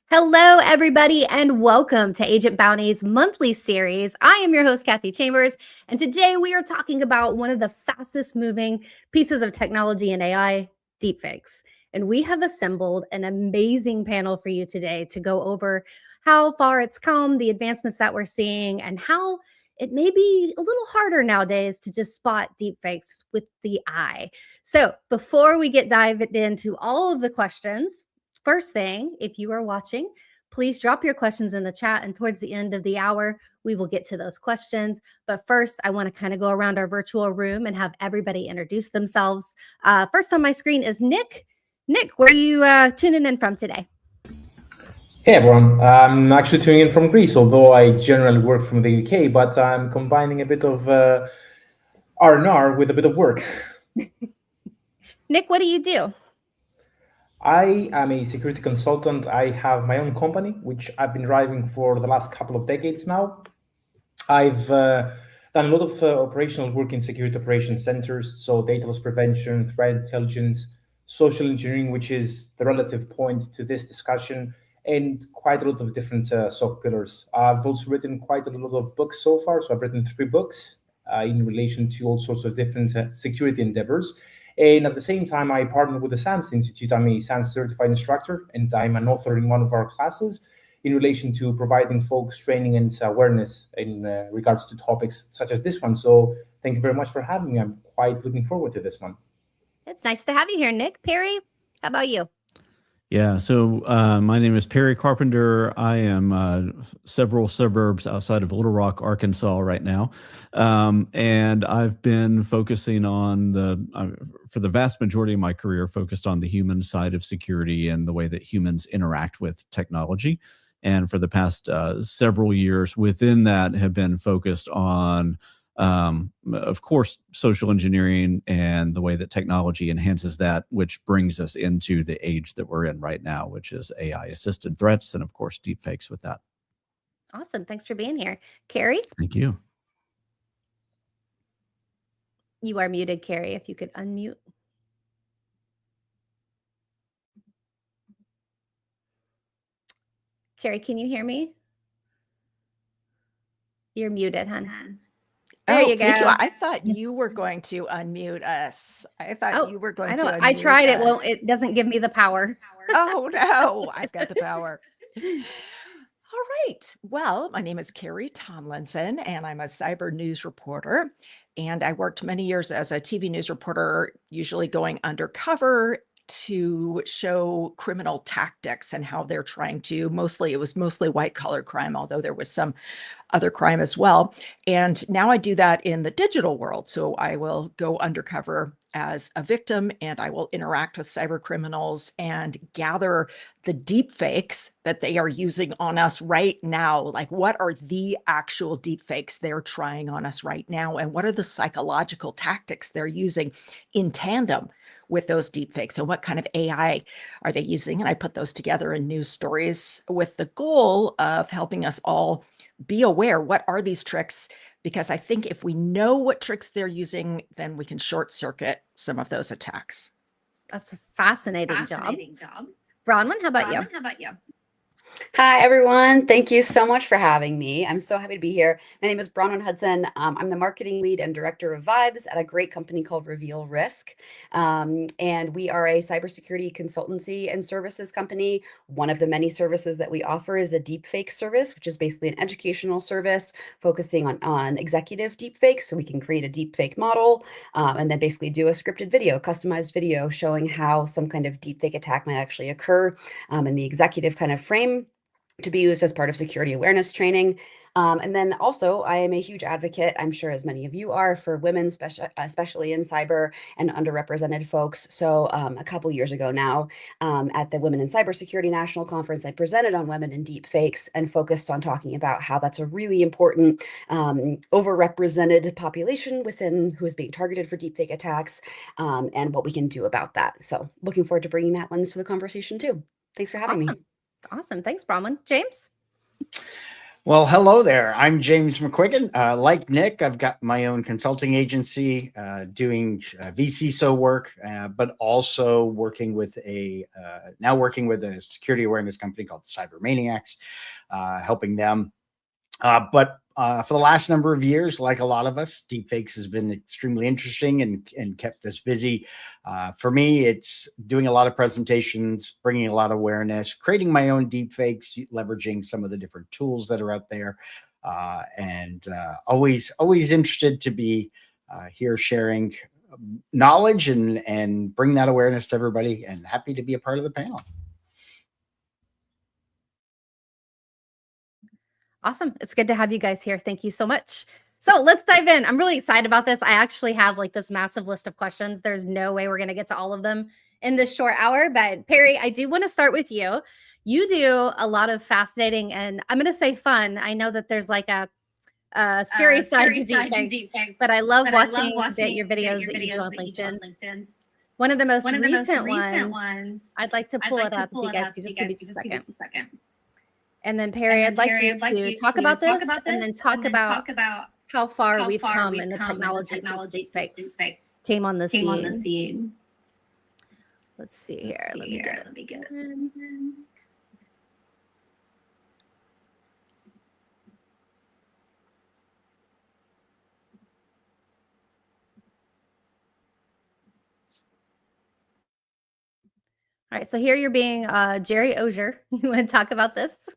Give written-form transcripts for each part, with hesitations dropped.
Hello, everybody, and welcome to Agent Bounty's monthly series. I am your host, Kathy Chambers, and today we are talking about one of the fastest moving pieces of technology in AI, deepfakes. And we have assembled an amazing panel for you today to go over how far it's come, the advancements that we're seeing, and how it may be a little harder nowadays to just spot deepfakes with the eye. So, before we get dived into all of the questions, first thing, if you are watching, please drop your questions in the chat. And towards the end of the hour, we will get to those questions. But first, I want to kind of go around our virtual room and have everybody introduce themselves. First on my screen is Nick. Nick, where are you tuning in from today? Hey everyone, I'm actually tuning in from Greece, although I generally work from the UK, but I'm combining a bit of R&R with a bit of work. Nick, what do you do? I am a security consultant. I have my own company, which I've been driving for the last couple of decades now. I've done a lot of operational work in security operations centers, so data loss prevention, threat intelligence, social engineering, which is the relative point to this discussion, and quite a lot of different SOC pillars. I've also written quite a lot of books so far, so I've written 3 books in relation to all sorts of different security endeavors. And at the same time, I partner with the SANS Institute. I'm a SANS certified instructor, and I'm an author in one of our classes in relation to providing folks training and awareness in regards to topics such as this one. So thank you very much for having me. I'm quite looking forward to this one. It's nice to have you here, Nick. Perry, how about you? Yeah, so my name is Perry Carpenter. I am several suburbs outside of Little Rock, Arkansas right now. And I've been focusing on for the vast majority of my career, focused on the human side of security and the way that humans interact with technology. And for the past several years within that have been focused on of course, social engineering and the way that technology enhances that, which brings us into the age that we're in right now, which is AI assisted threats and, of course, deepfakes with that. Awesome. Thanks for being here. Carrie? Thank you. You are muted, Carrie, if you could unmute. Carrie, can you hear me? You're muted, hon. There you go. Thank you. I thought you were going to unmute us. I thought you were going to unmute I tried us. it. Well, it doesn't give me the power. Oh, no. I've got the power. All right. Well, my name is Carrie Tomlinson, and I'm a cyber news reporter. And I worked many years as a TV news reporter, usually going undercover to show criminal tactics and how they're trying to it was mostly white collar crime, although there was some other crime as well. And now I do that in the digital world. So I will go undercover as a victim and I will interact with cyber criminals and gather the deep fakes that they are using on us right now. Like, what are the actual deep fakes they're trying on us right now? And what are the psychological tactics they're using in tandem with those deepfakes, and what kind of AI are they using? And I put those together in news stories with the goal of helping us all be aware, what are these tricks? Because I think if we know what tricks they're using, then we can short circuit some of those attacks. That's a fascinating job. Bronwyn, how about you? Hi, everyone. Thank you so much for having me. I'm so happy to be here. My name is Bronwyn Hudson. I'm the marketing lead and director of Vibes at a great company called Reveal Risk. And we are a cybersecurity consultancy and services company. One of the many services that we offer is a deepfake service, which is basically an educational service focusing on executive deepfakes. So we can create a deepfake model and then basically do a scripted video, customized video showing how some kind of deepfake attack might actually occur in the executive kind of frame, to be used as part of security awareness training. And then also, I am a huge advocate, I'm sure as many of you are, for women, especially in cyber and underrepresented folks. So a couple years ago now, at the Women in Cybersecurity National Conference, I presented on women in deepfakes and focused on talking about how that's a really important overrepresented population within who is being targeted for deepfake attacks, and what we can do about that. So looking forward to bringing that lens to the conversation too. Thanks for having me. Awesome. Thanks, Bronwyn. James? Well, hello there. I'm James McQuiggan. Like Nick, I've got my own consulting agency doing VCSO work, but also working with now working with a security awareness company called the Cybermaniacs, helping them. But for the last number of years, like a lot of us, Deepfakes has been extremely interesting and kept us busy. For me, it's doing a lot of presentations, bringing a lot of awareness, creating my own deepfakes, leveraging some of the different tools that are out there, and always interested to be here sharing knowledge and bring that awareness to everybody, and happy to be a part of the panel. Awesome. It's good to have you guys here. Thank you so much. So let's dive in. I'm really excited about this. I actually have like this massive list of questions. There's no way we're going to get to all of them in this short hour. But Perry, I do want to start with you. You do a lot of fascinating and I'm going to say fun. I know that there's like a scary side to Deepfakes, but I love watching your videos that you do on LinkedIn. One of the most recent ones, I'd like to pull it up if you guys could just give me just a second. And then Perry, I'd like you to talk about this and then talk about how far we've come in the technology since Deepfakes came on the scene. Let's see here. Let me get it. All right, so here you're being Jerry Ozier. You want to talk about this?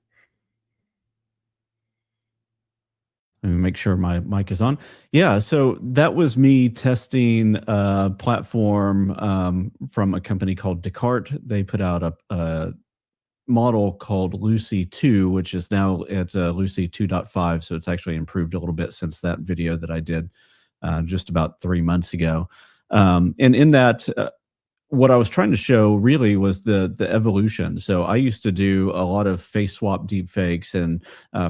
Let me make sure my mic is on. Yeah, so that was me testing a platform from a company called Descartes. They put out a model called Lucy 2, which is now at Lucy 2.5. So it's actually improved a little bit since that video that I did just about 3 months ago. And in that, what I was trying to show really was the evolution. So I used to do a lot of face swap deepfakes, and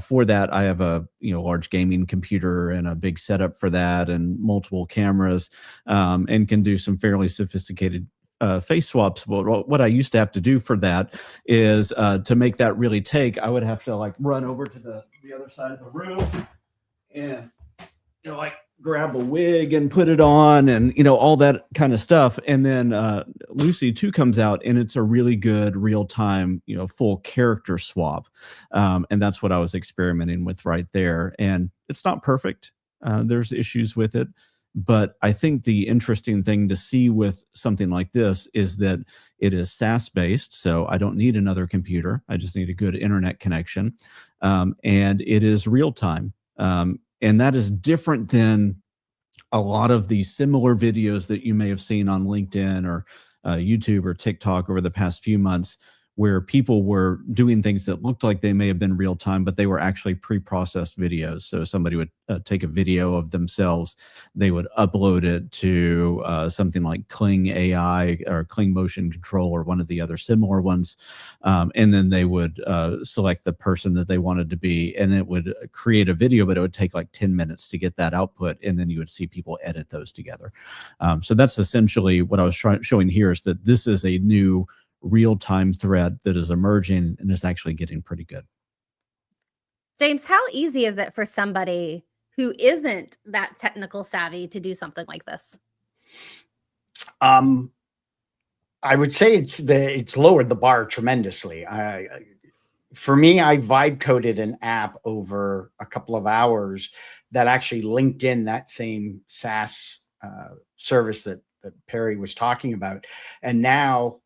for that I have a large gaming computer and a big setup for that, and multiple cameras, and can do some fairly sophisticated face swaps. But what I used to have to do for that is to make that really take, I would have to like run over to the other side of the room and like grab a wig and put it on and all that kind of stuff. And then Lucy 2 comes out and it's a really good real-time full character swap, and that's what I was experimenting with right there. And it's not perfect, there's issues with it, but I think the interesting thing to see with something like this is that it is SaaS based, so I don't need another computer, I just need a good internet connection, and it is real time. And that is different than a lot of the similar videos that you may have seen on LinkedIn or YouTube or TikTok over the past few months, where people were doing things that looked like they may have been real time, but they were actually pre-processed videos. So somebody would take a video of themselves, they would upload it to something like Kling AI or Kling Motion Control or one of the other similar ones, and then they would select the person that they wanted to be, and it would create a video, but it would take like 10 minutes to get that output, and then you would see people edit those together. So that's essentially what I was showing here, is that this is a new real-time threat that is emerging and is actually getting pretty good. James, how easy is it for somebody who isn't that technical savvy to do something like this? I would say it's lowered the bar tremendously. For me, I vibe coded an app over a couple of hours that actually linked in that same SaaS service that Perry was talking about, and now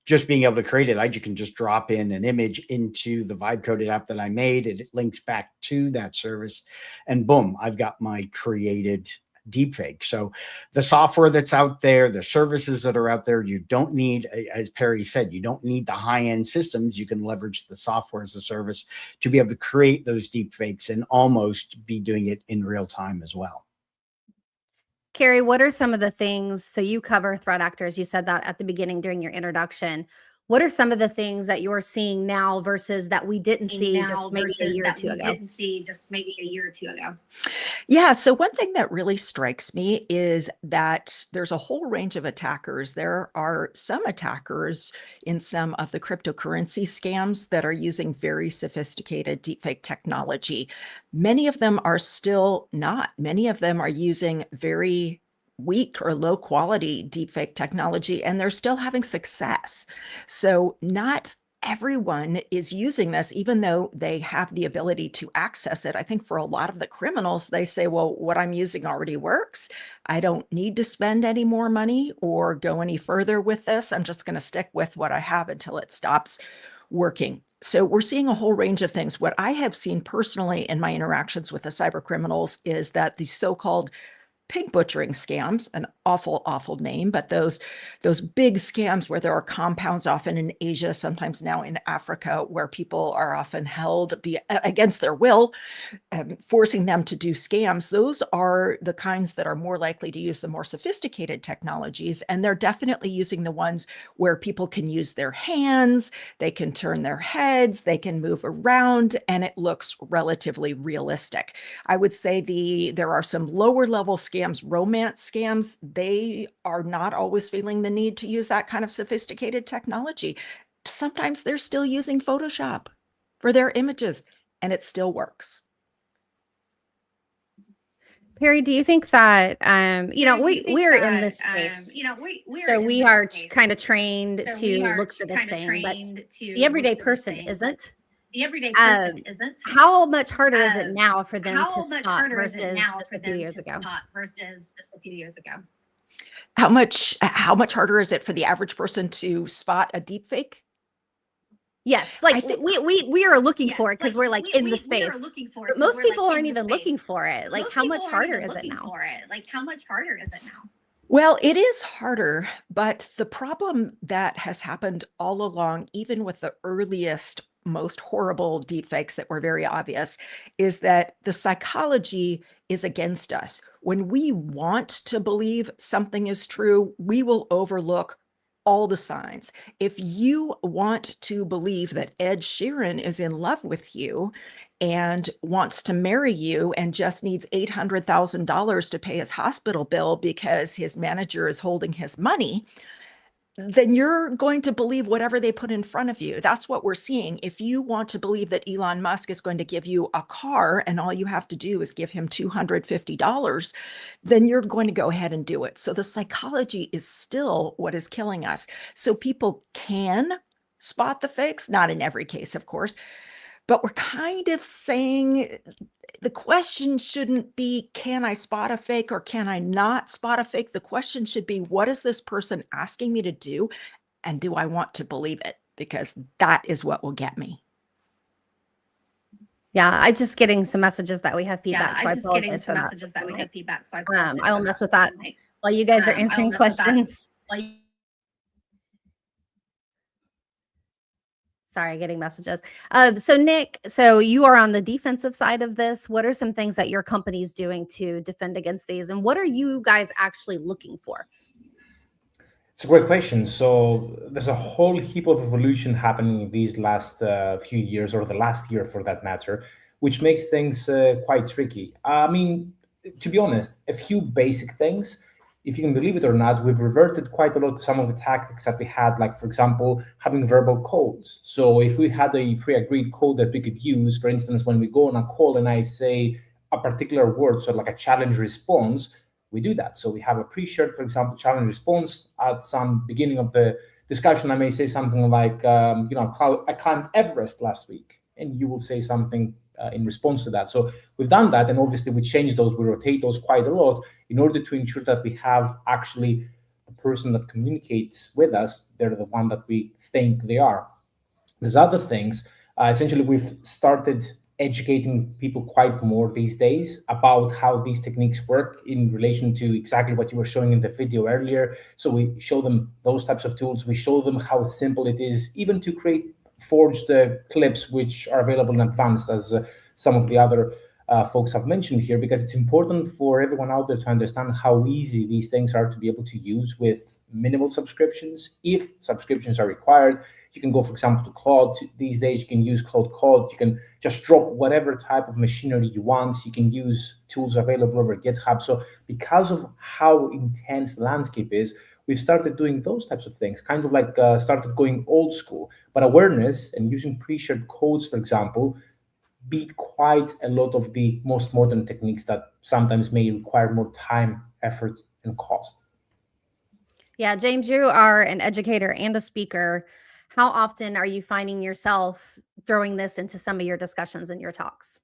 just being able to create it, you can just drop in an image into the vibe coded app that I made. It links back to that service, and boom, I've got my created deepfake. So the software that's out there, the services that are out there, you don't need, as Perry said, you don't need the high-end systems. You can leverage the software as a service to be able to create those deepfakes and almost be doing it in real time as well. Carrie, what are some of the things, so you cover threat actors, you said that at the beginning during your introduction. What are some of the things that you're seeing now versus that we didn't see just maybe a year or two ago? Yeah, so one thing that really strikes me is that there's a whole range of attackers. There are some attackers in some of the cryptocurrency scams that are using very sophisticated deepfake technology. Many of them are still not. Many of them are using very weak or low quality deepfake technology, and they're still having success. So not everyone is using this, even though they have the ability to access it. I think for a lot of the criminals, they say, well, what I'm using already works. I don't need to spend any more money or go any further with this. I'm just going to stick with what I have until it stops working. So we're seeing a whole range of things. What I have seen personally in my interactions with the cyber criminals is that the so-called pig butchering scams, an awful, awful name, but those big scams where there are compounds, often in Asia, sometimes now in Africa, where people are often held against their will, forcing them to do scams. Those are the kinds that are more likely to use the more sophisticated technologies. And they're definitely using the ones where people can use their hands, they can turn their heads, they can move around, and it looks relatively realistic. I would say there are some lower level scams, romance scams. They are not always feeling the need to use that kind of sophisticated technology. Sometimes they're still using Photoshop for their images, and it still works. Perry, do you think that we're in this space, so we are kind of trained to look for this thing, but the everyday person isn't? How much harder is it now for them to spot versus just a few years ago? How much harder is it for the average person to spot a deepfake? Yes, like we are looking for it because we're like in the space. But most people aren't even looking for it. Like, how much harder is it now? Well, it is harder, but the problem that has happened all along, even with the earliest, most horrible deepfakes that were very obvious, is that the psychology is against us. When we want to believe something is true, we will overlook all the signs. If you want to believe that Ed Sheeran is in love with you and wants to marry you and just needs $800,000 to pay his hospital bill because his manager is holding his money, then you're going to believe whatever they put in front of you. That's what we're seeing. If you want to believe that Elon Musk is going to give you a car and all you have to do is give him $250, then you're going to go ahead and do it. So the psychology is still what is killing us. So people can spot the fakes, not in every case, of course, but we're kind of saying the question shouldn't be, can I spot a fake or can I not spot a fake? The question should be, what is this person asking me to do? And do I want to believe it? Because that is what will get me. Yeah, I'm just getting some messages that we have feedback. So I apologize for that. I will mess with that while you guys are answering questions. Sorry, getting messages. So Nick, so you are on the defensive side of this. What are some things that your company's doing to defend against these? And what are you guys actually looking for? It's a great question. So there's a whole heap of evolution happening these last few years, or the last year for that matter, which makes things quite tricky. I mean, to be honest, a few basic things. If you can believe it or not, we've reverted quite a lot to some of the tactics that we had, like, for example, having verbal codes. So if we had a pre-agreed code that we could use, for instance, when we go on a call and I say a particular word, so like a challenge response, we do that. So we have a pre-shared, for example, challenge response. At some beginning of the discussion, I may say something like, I climbed Everest last week, and you will say something in response to that. So we've done that, and obviously we change those, we rotate those quite a lot in order to ensure that we have actually the person that communicates with us, they're the one that we think they are. There's other things. Essentially, we've started educating people quite more these days about how these techniques work in relation to exactly what you were showing in the video earlier. So we show them those types of tools. We show them how simple it is even to create forged clips, which are available in advance, as some of the other folks have mentioned here, because it's important for everyone out there to understand how easy these things are to be able to use with minimal subscriptions. If subscriptions are required, You can go, for example, to Claude. These days, you can use Claude Code. You can just drop whatever type of machinery you want. You can use tools available over GitHub. So because of how intense the landscape is, we've started doing those types of things, kind of like started going old school. But awareness and using pre-shared codes, for example, beat quite a lot of the most modern techniques that sometimes may require more time, effort, and cost. Yeah, James, you are an educator and a speaker. How often are you finding yourself throwing this into some of your discussions and your talks?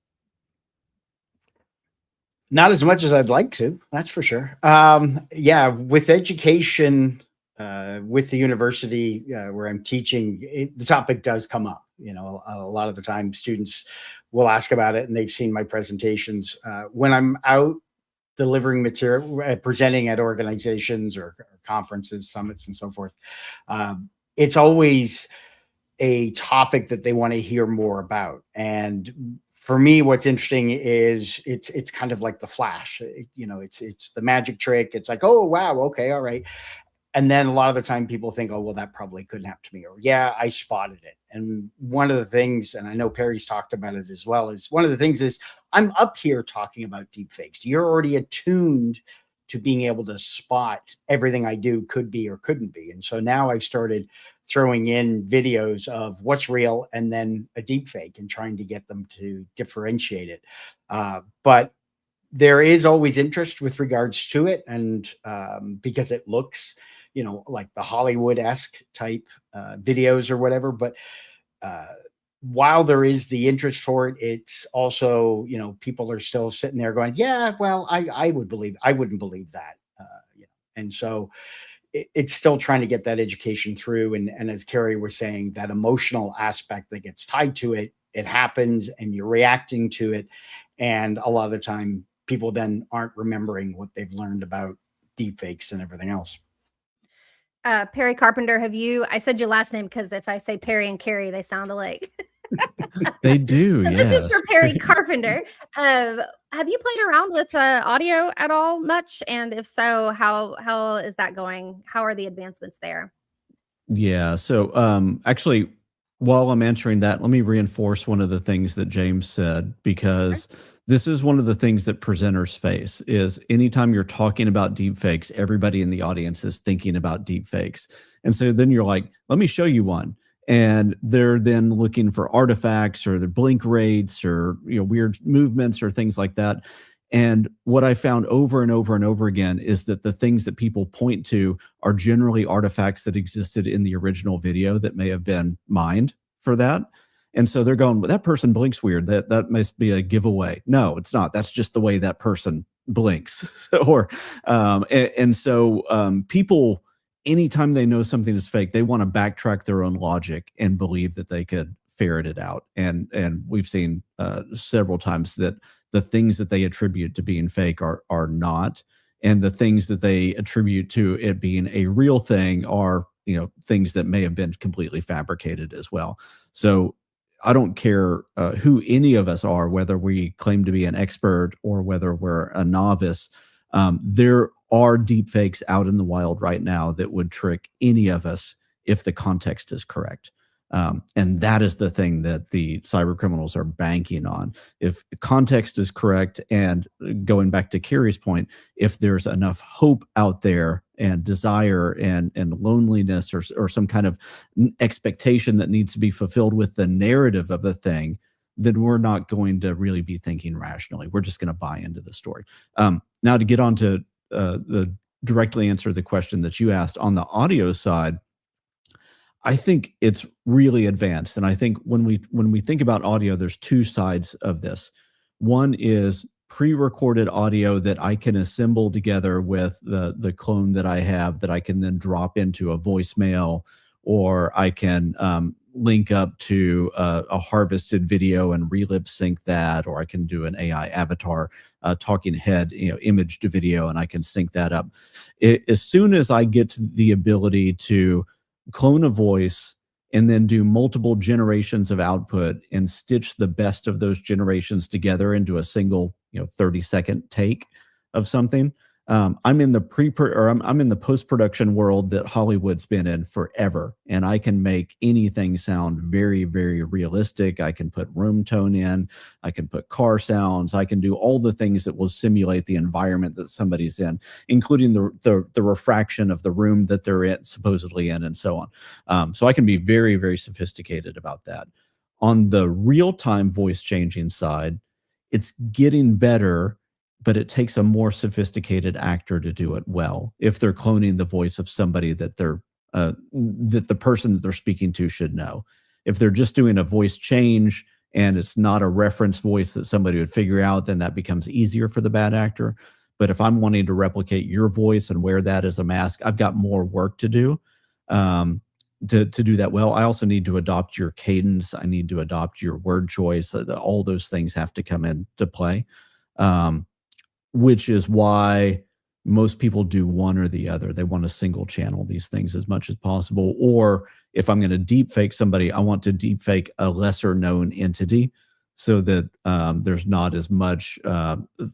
Not as much as I'd like to, that's for sure. Yeah, with education, with the university where I'm teaching, the topic does come up. You know, a lot of the time students will ask about it and they've seen my presentations. When I'm out delivering material, presenting at organizations or conferences, summits, and so forth, it's always a topic that they want to hear more about. And for me, what's interesting is it's kind of like the Flash. You know, it's the magic trick. It's like, oh wow, okay, all right. And then a lot of the time people think, oh, well, that probably couldn't happen to me. Or yeah, I spotted it. And one of the things, and I know Perry's talked about it as well, is one of the things is I'm up here talking about deepfakes. You're already attuned to being able to spot everything I do could be or couldn't be. And so now I've started throwing in videos of what's real and then a deepfake and trying to get them to differentiate it. But there is always interest with regards to it. And because it looks, you know, like the Hollywood-esque type videos or whatever. But while there is the interest for it, it's also, you know, people are still sitting there going, yeah, well, I wouldn't believe that. You know? And so it's still trying to get that education through. And as Carrie was saying, that emotional aspect that gets tied to it, it happens and you're reacting to it. And a lot of the time people then aren't remembering what they've learned about deepfakes and everything else. Perry Carpenter, I said your last name because if I say Perry and Carrie, they sound alike. They do, So yes. this is for Perry Carpenter. Have you played around with audio at all much? And if so, how is that going? How are the advancements there? Yeah. So actually, while I'm answering that, let me reinforce one of the things that James said, because this is one of the things that presenters face is anytime you're talking about deepfakes, everybody in the audience is thinking about deepfakes. And so then you're like, let me show you one. And they're then looking for artifacts or the blink rates or, you know, weird movements or things like that. And what I found over and over and over again is that the things that people point to are generally artifacts that existed in the original video that may have been mined for that. And so they're going, well, that person blinks weird. That must be a giveaway. No, it's not. That's just the way that person blinks. Or people, anytime they know something is fake, they want to backtrack their own logic and believe that they could ferret it out. And we've seen several times that the things that they attribute to being fake are not, and the things that they attribute to it being a real thing are, you know, things that may have been completely fabricated as well. So I don't care who any of us are, whether we claim to be an expert or whether we're a novice. There are deepfakes out in the wild right now that would trick any of us if the context is correct. And that is the thing that the cyber criminals are banking on. If context is correct, and going back to Carrie's point, if there's enough hope out there and desire and loneliness or some kind of expectation that needs to be fulfilled with the narrative of the thing, then we're not going to really be thinking rationally. We're just going to buy into the story. Now to get on to directly answer the question that you asked on the audio side, I think it's really advanced. And I think when we think about audio, there's two sides of this. One is pre-recorded audio that I can assemble together with the clone that I have that I can then drop into a voicemail, or I can link up to a harvested video and re-lip sync that, or I can do an AI avatar talking head, you know, image to video, and I can sync that up. As soon as I get the ability to clone a voice and then do multiple generations of output and stitch the best of those generations together into a single, you know, 30-second take of something, I'm in the I'm in the post-production world that Hollywood's been in forever, and I can make anything sound very, very realistic. I can put room tone in, I can put car sounds, I can do all the things that will simulate the environment that somebody's in, including the refraction of the room that they're in, supposedly in, and so on. So I can be very, very sophisticated about that. On the real-time voice changing side, it's getting better, but it takes a more sophisticated actor to do it well if they're cloning the voice of somebody that that the person that they're speaking to should know. If they're just doing a voice change and it's not a reference voice that somebody would figure out, then that becomes easier for the bad actor. But if I'm wanting to replicate your voice and wear that as a mask, I've got more work to do to do that well. I also need to adopt your cadence. I need to adopt your word choice. All those things have to come into play. Which is why most people do one or the other. They want to single channel these things as much as possible. Or if I'm going to deep fake somebody, I want to deep fake a lesser known entity so that there's not as much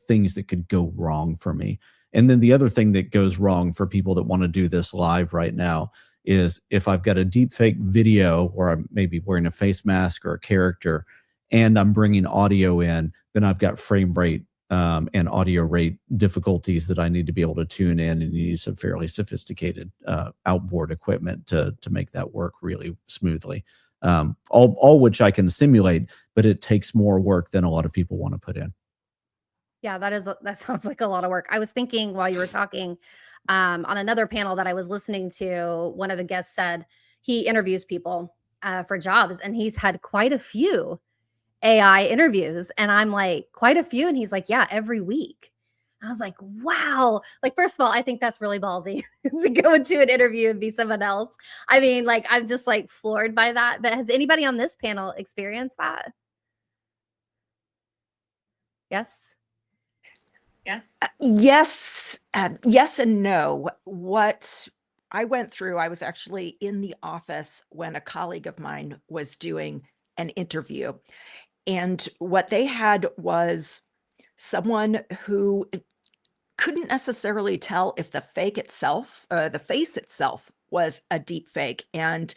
things that could go wrong for me. And then the other thing that goes wrong for people that want to do this live right now is if I've got a deep fake video where I'm maybe wearing a face mask or a character and I'm bringing audio in, then I've got frame rate and audio rate difficulties that I need to be able to tune in and use some fairly sophisticated outboard equipment to make that work really smoothly. All which I can simulate, but it takes more work than a lot of people want to put in. Yeah, that sounds like a lot of work. I was thinking while you were talking on another panel that I was listening to, one of the guests said he interviews people for jobs, and he's had quite a few AI interviews. And I'm like, quite a few. And he's like, yeah, every week. I was like, wow. Like, first of all, I think that's really ballsy to go into an interview and be someone else. I mean, like, I'm just like floored by that. But has anybody on this panel experienced that? Yes. Yes. Yes and no. What I went through, I was actually in the office when a colleague of mine was doing an interview. And what they had was someone who couldn't necessarily tell if the fake itself, the face itself was a deep fake. And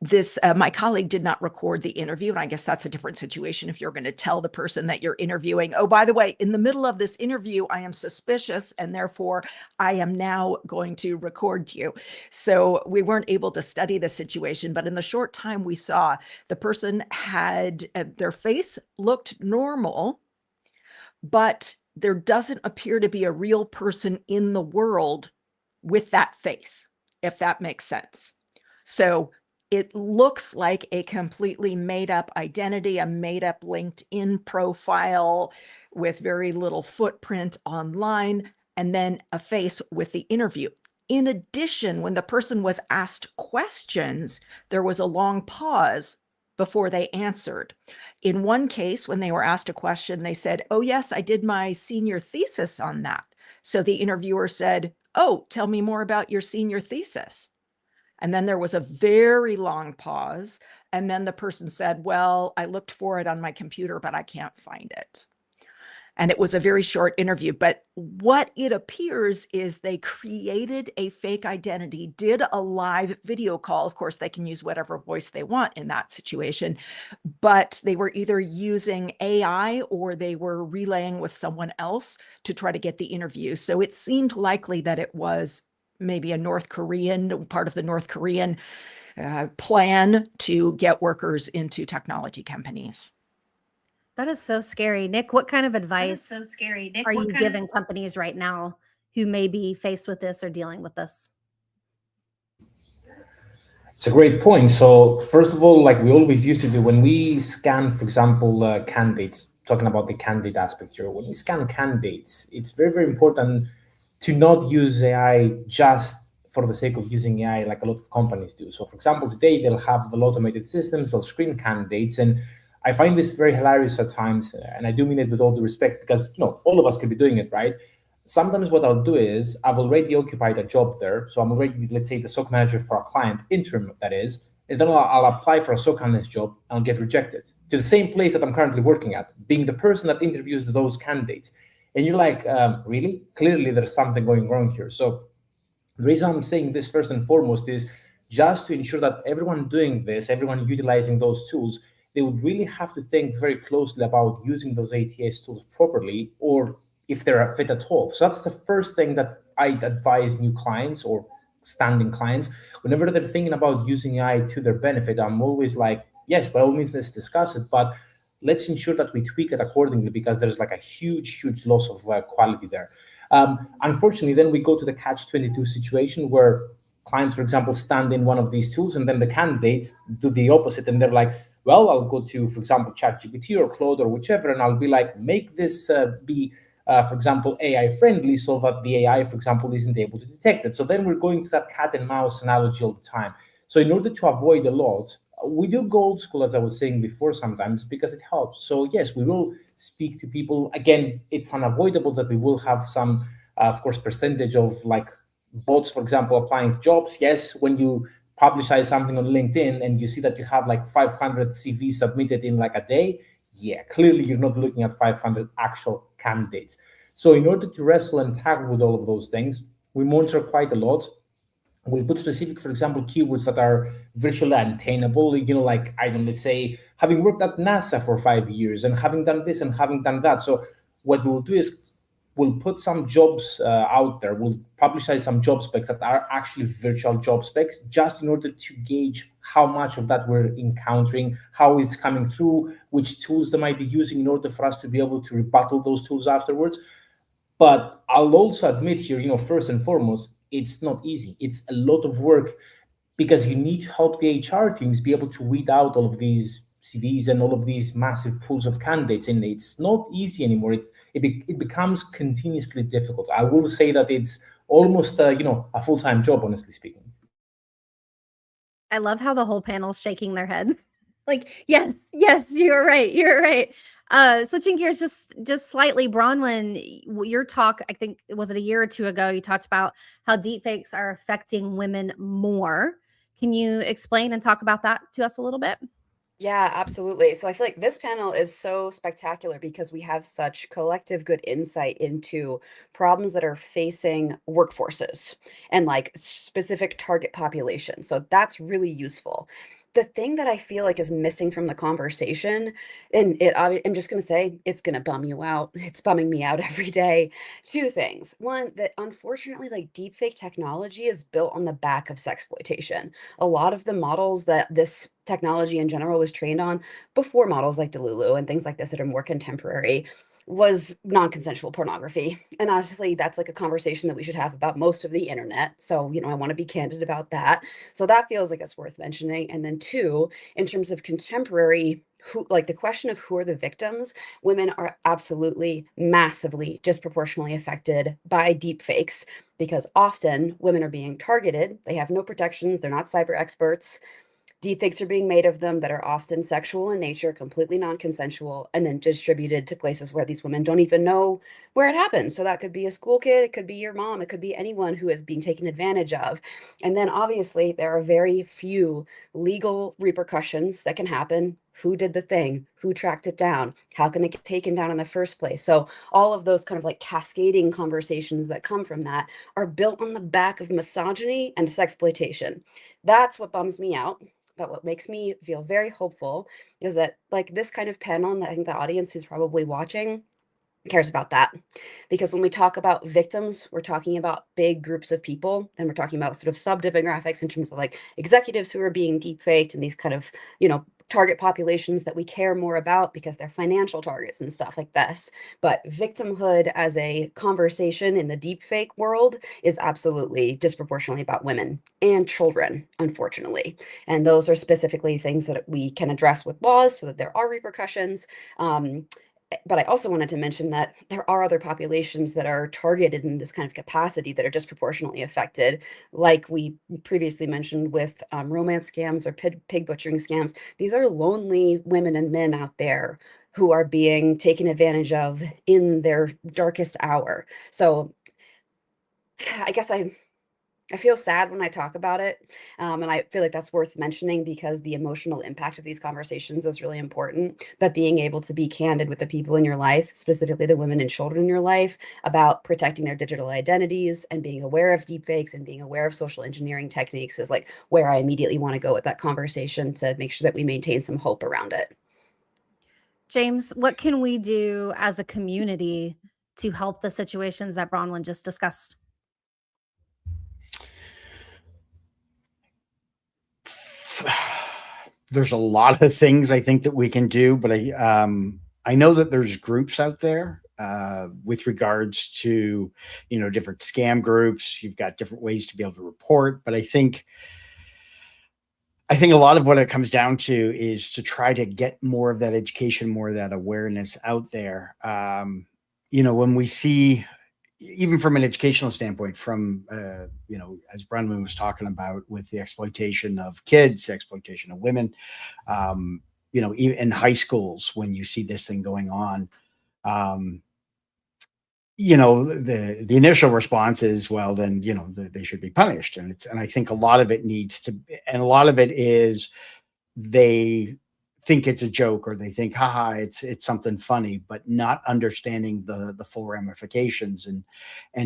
this, my colleague did not record the interview. And I guess that's a different situation if you're going to tell the person that you're interviewing, oh, by the way, in the middle of this interview, I am suspicious, and therefore I am now going to record you. So we weren't able to study the situation, but in the short time we saw, the person had, their face looked normal, but there doesn't appear to be a real person in the world with that face, if that makes sense. So it looks like a completely made up identity, a made up LinkedIn profile with very little footprint online, and then a face with the interview. In addition, when the person was asked questions, there was a long pause before they answered. In one case, when they were asked a question, they said, oh, yes, I did my senior thesis on that. So the interviewer said, oh, tell me more about your senior thesis. And then there was a very long pause. And then the person said, well, I looked for it on my computer, but I can't find it. And it was a very short interview. But what it appears is they created a fake identity, did a live video call. Of course, they can use whatever voice they want in that situation. But they were either using AI or they were relaying with someone else to try to get the interview. So it seemed likely that it was maybe a North Korean, part of the North Korean plan to get workers into technology companies. That is so scary. Nick, what kind of advice are you giving companies right now who may be faced with this or dealing with this? It's a great point. So first of all, like we always used to do when we scan, for example, candidates, talking about the candidate aspect here, when we scan candidates, it's very, very important to not use AI just for the sake of using AI like a lot of companies do. So for example, today they'll have the automated systems, they'll screen candidates, and I find this very hilarious at times, and I do mean it with all due respect because all of us could be doing it, right? Sometimes what I'll do is I've already occupied a job there, so I'm already, let's say, the SOC manager for a client, interim that is, and then I'll apply for a SOC analyst job and I'll get rejected to the same place that I'm currently working at, being the person that interviews those candidates. And you're like, really? Clearly, there's something going wrong here. So the reason I'm saying this first and foremost is just to ensure that everyone doing this, everyone utilizing those tools, they would really have to think very closely about using those ATS tools properly, or if they're a fit at all. So that's the first thing that I advise new clients or standing clients. Whenever they're thinking about using AI to their benefit, I'm always like, yes, by all means, let's discuss it, but let's ensure that we tweak it accordingly, because there's like a huge loss of quality there. Unfortunately, then we go to the catch-22 situation where clients, for example, stand in one of these tools, and then the candidates do the opposite, and they're like, well, I'll go to, for example, ChatGPT or Claude or whichever, and I'll be like, make this be, for example, AI friendly, so that the AI, for example, isn't able to detect it. So then we're going to that cat and mouse analogy all the time. So in order to avoid a lot, we do go old school, as I was saying before, sometimes, because it helps. So yes, we will speak to people. Again, it's unavoidable that we will have some, of course, percentage of like bots, for example, applying to jobs. Yes, when you publicize something on LinkedIn and you see that you have like 500 CVs submitted in like a day, yeah, clearly you're not looking at 500 actual candidates. So in order to wrestle and tackle with all of those things, we monitor quite a lot. We put specific, for example, keywords that are virtually unattainable. Like, I don't, let's say, having worked at NASA for 5 years and having done this and having done that. So what we'll do is we'll put some jobs out there. We'll publicize some job specs that are actually virtual job specs, just in order to gauge how much of that we're encountering, how it's coming through, which tools they might be using, in order for us to be able to rebuttal those tools afterwards. But I'll also admit here, first and foremost, it's not easy. It's a lot of work, because you need to help the HR teams be able to weed out all of these CVs and all of these massive pools of candidates. And it's not easy anymore. It becomes continuously difficult. I will say that it's almost a full-time job, honestly speaking. I love how the whole panel's shaking their heads. Like, yes, yes, you're right. You're right. Switching gears just slightly, Bronwyn, your talk, I think, was it a year or two ago, you talked about how deepfakes are affecting women more. Can you explain and talk about that to us a little bit? Yeah, absolutely. So I feel like this panel is so spectacular because we have such collective good insight into problems that are facing workforces and like specific target populations. So that's really useful. The thing that I feel like is missing from the conversation, and I'm just going to say it's going to bum you out. It's bumming me out every day. Two things. One, that unfortunately, like deepfake technology is built on the back of sexploitation. A lot of the models that this technology in general was trained on before models like Delulu and things like this that are more contemporary was non-consensual pornography. And honestly, that's like a conversation that we should have about most of the internet. So, I want to be candid about that. So that feels like it's worth mentioning. And then two, in terms of contemporary, who, like the question of who are the victims, women are absolutely massively disproportionately affected by deep fakes, because often women are being targeted. They have no protections. They're not cyber experts. Deepfakes are being made of them that are often sexual in nature, completely non-consensual, and then distributed to places where these women don't even know where it happened. So that could be a school kid, it could be your mom, it could be anyone who is being taken advantage of. And then obviously there are very few legal repercussions that can happen. Who did the thing? Who tracked it down? How can it get taken down in the first place? So all of those kind of like cascading conversations that come from that are built on the back of misogyny and sexploitation. That's what bums me out. But what makes me feel very hopeful is that like this kind of panel, and I think the audience who's probably watching cares about that. Because when we talk about victims, we're talking about big groups of people, and we're talking about sort of sub-demographics in terms of like executives who are being deepfaked and these kind of, target populations that we care more about because they're financial targets and stuff like this. But victimhood as a conversation in the deepfake world is absolutely disproportionately about women and children, unfortunately. And those are specifically things that we can address with laws so that there are repercussions. But I also wanted to mention that there are other populations that are targeted in this kind of capacity that are disproportionately affected, like we previously mentioned with romance scams or pig butchering scams. These are lonely women and men out there who are being taken advantage of in their darkest hour. So I guess I feel sad when I talk about it. And I feel like that's worth mentioning because the emotional impact of these conversations is really important. But being able to be candid with the people in your life, specifically the women and children in your life, about protecting their digital identities and being aware of deepfakes and being aware of social engineering techniques is like where I immediately want to go with that conversation to make sure that we maintain some hope around it. James, what can we do as a community to help the situations that Bronwyn just discussed? There's a lot of things I think that we can do, but I know that there's groups out there with regards to, different scam groups. You've got different ways to be able to report, but I think a lot of what it comes down to is to try to get more of that education, more of that awareness out there. When we see, even from an educational standpoint, from as Bronwyn was talking about, with the exploitation of kids, exploitation of women, even in high schools, when you see this thing going on, the initial response is, well, then they should be punished, and I think a lot of it needs to, and a lot of it is they think it's a joke, or they think, haha, it's something funny, but not understanding the full ramifications, and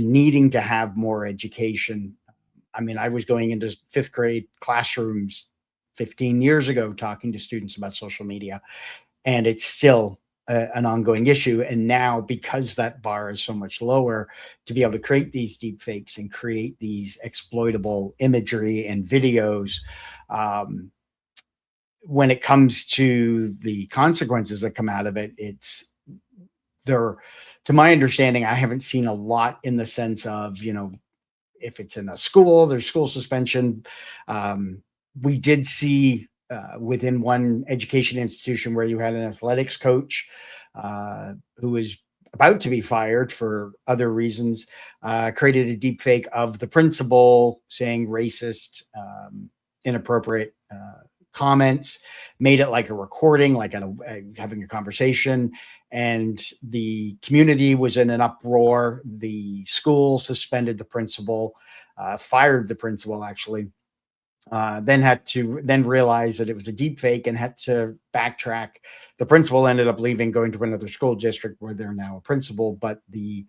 needing to have more education. I mean, I was going into fifth grade classrooms 15 years ago talking to students about social media, and it's still an ongoing issue. And now, because that bar is so much lower, to be able to create these deep fakes and create these exploitable imagery and videos, when it comes to the consequences that come out of it, to my understanding, I haven't seen a lot in the sense of, if it's in a school, there's school suspension. We did see within one education institution where you had an athletics coach who was about to be fired for other reasons, created a deep fake of the principal saying racist, inappropriate comments, made it like a recording, like having a conversation, and the community was in an uproar. The school suspended the principal, fired the principal actually, then realized that it was a deep fake and had to backtrack. The principal ended up leaving, going to another school district where they're now a principal, but the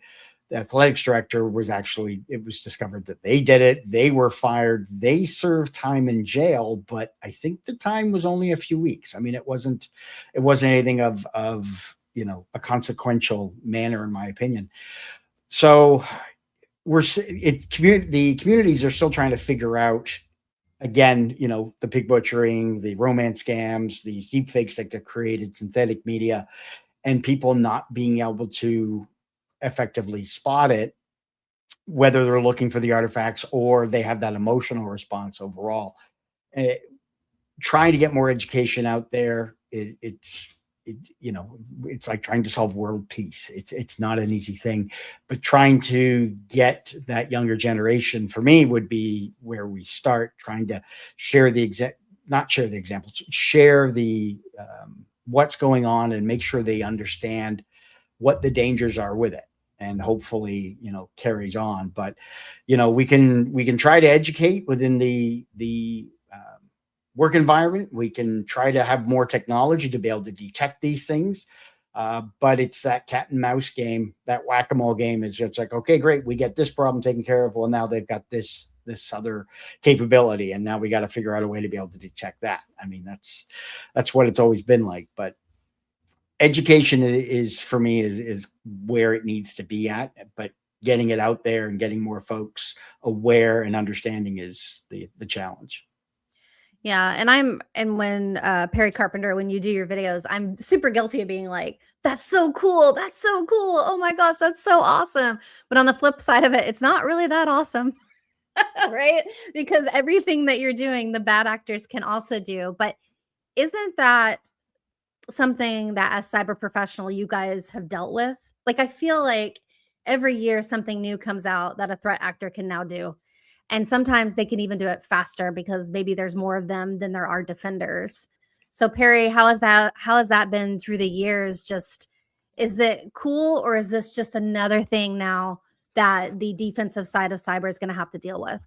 athletics director it was discovered that they did it. They were fired. They served time in jail, but I think the time was only a few weeks. I mean, it wasn't anything of a consequential manner, in my opinion. So the communities are still trying to figure out, again, the pig butchering, the romance scams, these deep fakes that get created, synthetic media, and people not being able to effectively spot it, whether they're looking for the artifacts or they have that emotional response overall. Trying to get more education out there, it's like trying to solve world peace. It's not an easy thing, but trying to get that younger generation, for me, would be where we start, trying to share share the what's going on, and make sure they understand what the dangers are with it, and hopefully carries on. But we can try to educate within the work environment. We can try to have more technology to be able to detect these things, but it's that cat and mouse game, that whack-a-mole game. Is just like, okay, great, we get this problem taken care of, well, now they've got this other capability, and now we got to figure out a way to be able to detect that. I mean, that's what it's always been like. But education is, for me, is where it needs to be at, but getting it out there and getting more folks aware and understanding is the challenge. Yeah, and when Perry Carpenter, when you do your videos, I'm super guilty of being like, that's so cool. That's so cool. Oh my gosh, that's so awesome. But on the flip side of it, it's not really that awesome. Right? Because everything that you're doing, the bad actors can also do. But isn't that something that, as cyber professional, you guys have dealt with? Like, I feel like every year something new comes out that a threat actor can now do. And sometimes they can even do it faster because maybe there's more of them than there are defenders. So Perry, how has that been through the years? Just, is that cool, or is this just another thing now that the defensive side of cyber is going to have to deal with?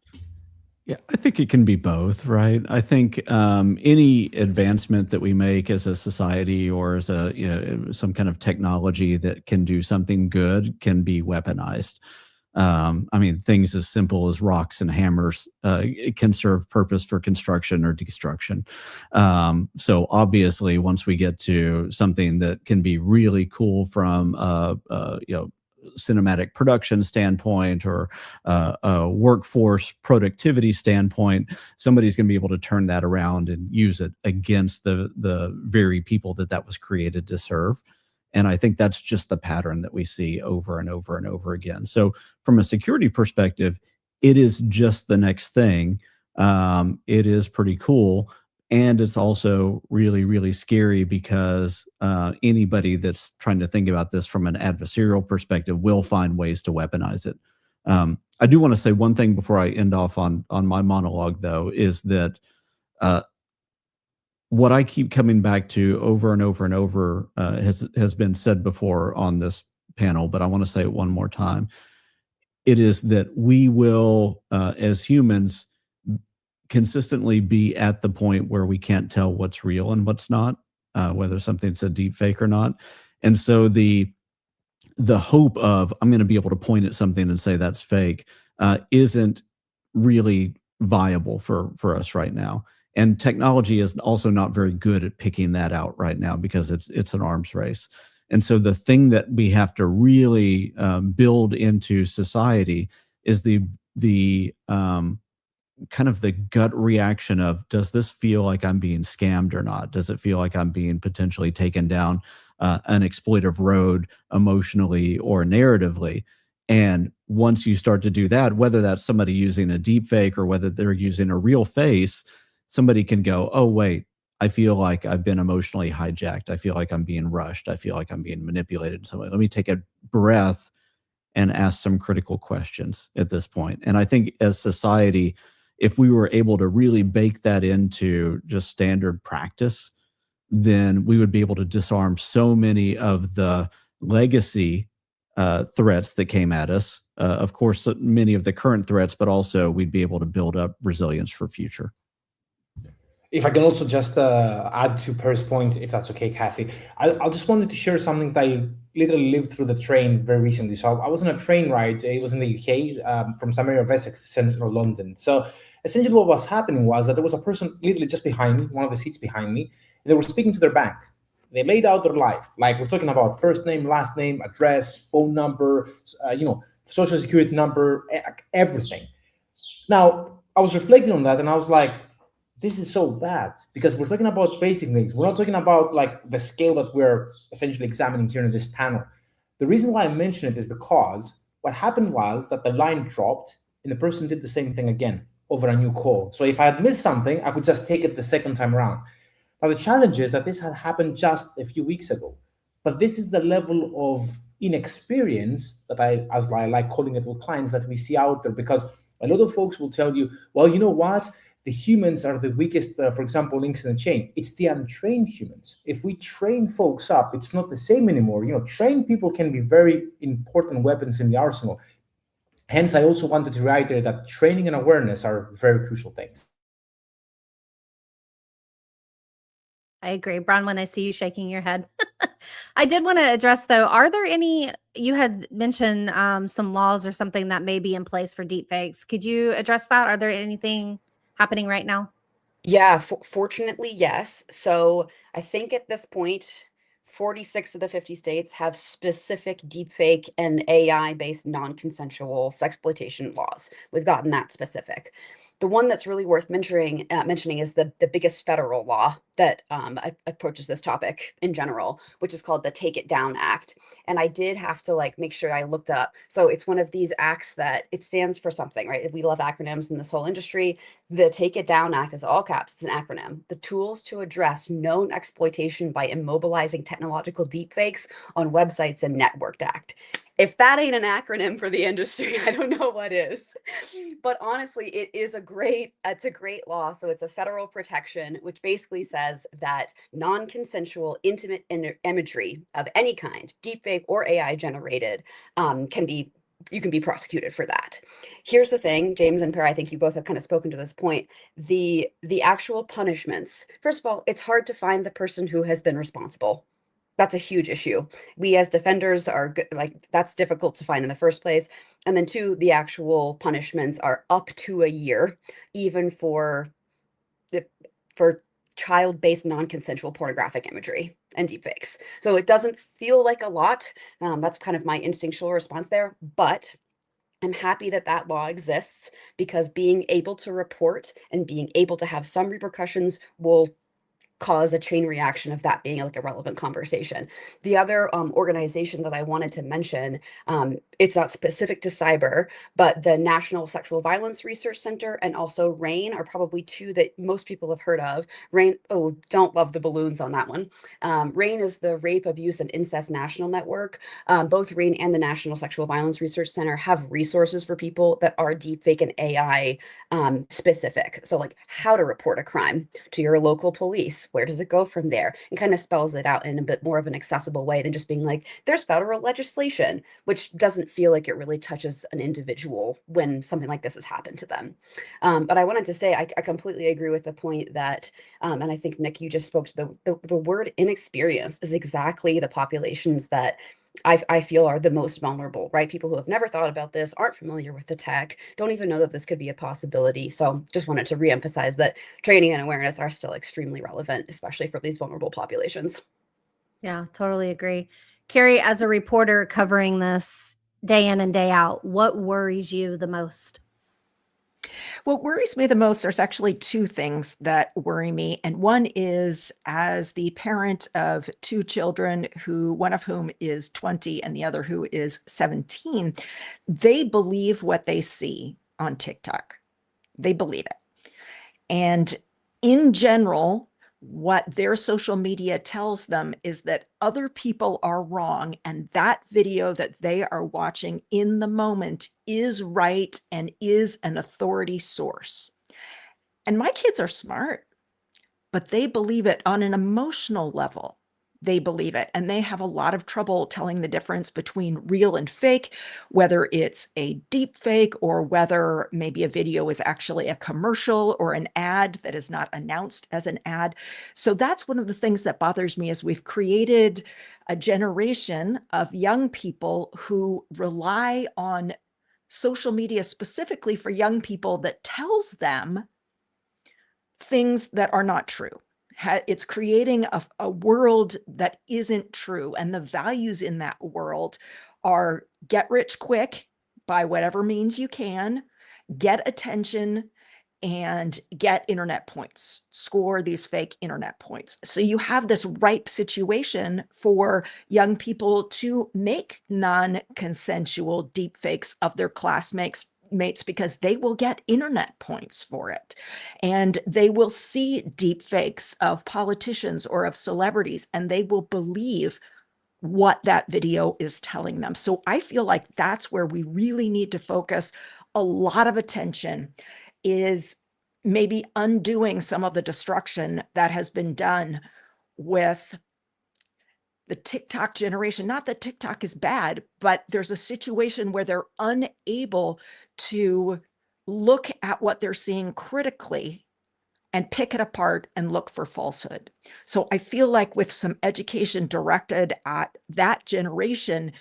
Yeah, I think it can be both, right? I think any advancement that we make as a society or as a some kind of technology that can do something good can be weaponized. I mean, things as simple as rocks and hammers it can serve purpose for construction or destruction. So obviously, once we get to something that can be really cool from cinematic production standpoint or a workforce productivity standpoint, somebody's going to be able to turn that around and use it against the very people that that was created to serve. And I think that's just the pattern that we see over and over and over again. So, from a security perspective, it is just the next thing. It is pretty cool. And it's also really, really scary because anybody that's trying to think about this from an adversarial perspective will find ways to weaponize it. I do want to say one thing before I end off on my monologue, though, is that uh, what I keep coming back to over and over and over has been said before on this panel, but I want to say it one more time. It is that we will, as humans, consistently be at the point where we can't tell what's real and what's not, whether something's a deep fake or not. And so the hope of I'm going to be able to point at something and say that's fake isn't really viable for us right now. And technology is also not very good at picking that out right now because it's an arms race. And so the thing that we have to really build into society is the kind of the gut reaction of, does this feel like I'm being scammed or not? Does it feel like I'm being potentially taken down an exploitive road emotionally or narratively? And once you start to do that, whether that's somebody using a deep fake or whether they're using a real face, somebody can go, oh, wait, I feel like I've been emotionally hijacked. I feel like I'm being rushed. I feel like I'm being manipulated in some way. Let me take a breath and ask some critical questions at this point. And I think as society, if we were able to really bake that into just standard practice, then we would be able to disarm so many of the legacy threats that came at us. Of course, many of the current threats, but also we'd be able to build up resilience for future. If I can also just add to Per's point, if that's okay, Kathy, I just wanted to share something that I literally lived through the train very recently. So I was on a train ride. It was in the UK from some area of Essex to central London. So essentially what was happening was that there was a person literally just behind me, one of the seats behind me, and they were speaking to their bank. They laid out their life. Like, we're talking about first name, last name, address, phone number, social security number, everything. Now, I was reflecting on that and I was like, this is so bad because we're talking about basic things. We're not talking about like the scale that we're essentially examining here in this panel. The reason why I mention it is because what happened was that the line dropped and the person did the same thing again over a new call. So if I had missed something, I could just take it the second time around. Now, the challenge is that this had happened just a few weeks ago, but this is the level of inexperience that as I like calling it with clients, that we see out there, because a lot of folks will tell you, well, you know what? The humans are the weakest, for example, links in the chain. It's the untrained humans. If we train folks up, it's not the same anymore. Trained people can be very important weapons in the arsenal. Hence, I also wanted to reiterate that training and awareness are very crucial things. I agree, Bronwyn. I see you shaking your head. I did want to address, though, are there any, you had mentioned some laws or something that may be in place for deepfakes. Could you address that? Are there anything happening right now? Yeah, fortunately, yes. So I think at this point, 46 of the 50 states have specific deepfake and AI-based non-consensual sexploitation laws. We've gotten that specific. The one that's really worth mentioning is the biggest federal law that approaches this topic in general, which is called the Take It Down Act. And I did have to make sure I looked it up. So it's one of these acts that it stands for something, right? We love acronyms in this whole industry. The Take It Down Act is all caps. It's an acronym. The tools to address known exploitation by immobilizing technological deepfakes on websites and networked act. If that ain't an acronym for the industry, I don't know what is. But honestly, it's a great law. So it's a federal protection, which basically says that non-consensual intimate imagery of any kind, deepfake or AI generated, can be you can be prosecuted for that. Here's the thing, James and Per, I think you both have kind of spoken to this point. The actual punishments, first of all, it's hard to find the person who has been responsible. That's a huge issue. We as defenders are like, that's difficult to find in the first place. And then two, the actual punishments are up to a year, even for child-based non-consensual pornographic imagery and deepfakes. So it doesn't feel like a lot. That's kind of my instinctual response there, but I'm happy that that law exists, because being able to report and being able to have some repercussions will cause a chain reaction of that being like a relevant conversation. The other organization that I wanted to mention, it's not specific to cyber, but the National Sexual Violence Research Center and also RAIN are probably two that most people have heard of. RAIN, oh, don't love the balloons on that one. RAIN is the Rape, Abuse, and Incest National Network. Both RAIN and the National Sexual Violence Research Center have resources for people that are deepfake and AI specific. So like how to report a crime to your local police. Where does it go from there? And kind of spells it out in a bit more of an accessible way than just being like, there's federal legislation, which doesn't feel like it really touches an individual when something like this has happened to them. But I wanted to say, I completely agree with the point that, and I think, Nick, you just spoke to the word inexperience is exactly the populations that I feel are the most vulnerable, right? People who have never thought about this, aren't familiar with the tech, don't even know that this could be a possibility. So just wanted to reemphasize that training and awareness are still extremely relevant, especially for these vulnerable populations. Yeah, totally agree. Carrie, as a reporter covering this day in and day out, what worries you the most? What worries me the most, there's actually two things that worry me. And one is, as the parent of two children, who one of whom is 20 and the other who is 17, they believe what they see on TikTok. They believe it. And in general, what their social media tells them is that other people are wrong, and that video that they are watching in the moment is right and is an authority source. And my kids are smart, but they believe it on an emotional level. They believe it, and they have a lot of trouble telling the difference between real and fake, whether it's a deep fake or whether maybe a video is actually a commercial or an ad that is not announced as an ad. So that's one of the things that bothers me, is we've created a generation of young people who rely on social media specifically for young people that tells them things that are not true. It's creating a world that isn't true. And the values in that world are get rich quick by whatever means you can, get attention, and get internet points, score these fake internet points. So you have this ripe situation for young people to make non-consensual deepfakes of their classmates, because they will get internet points for it. And they will see deep fakes of politicians or of celebrities, and they will believe what that video is telling them. So I feel like that's where we really need to focus a lot of attention, is maybe undoing some of the destruction that has been done with the TikTok generation. Not that TikTok is bad, but there's a situation where they're unable to look at what they're seeing critically and pick it apart and look for falsehood. So I feel like with some education directed at that generation,